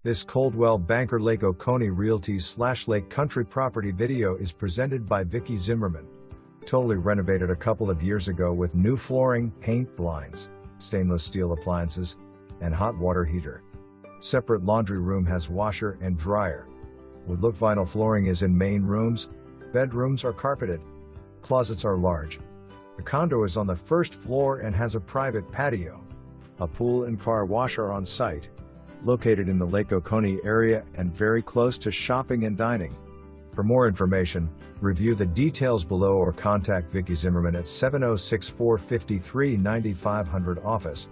This Coldwell Banker Lake Oconee Realty / Lake Country property video is presented by Vicki Zimmerman. Totally renovated a couple of years ago with new flooring, paint, blinds, stainless steel appliances, and hot water heater. Separate laundry room has washer and dryer. Wood-look vinyl flooring is in main rooms. Bedrooms are carpeted. Closets are large. The condo is on the first floor and has a private patio. A pool and car wash are on site. Located in the Lake Oconee area and very close to shopping and dining. For more information, review the details below or contact Vicki Zimmerman at 706-453-9500 office.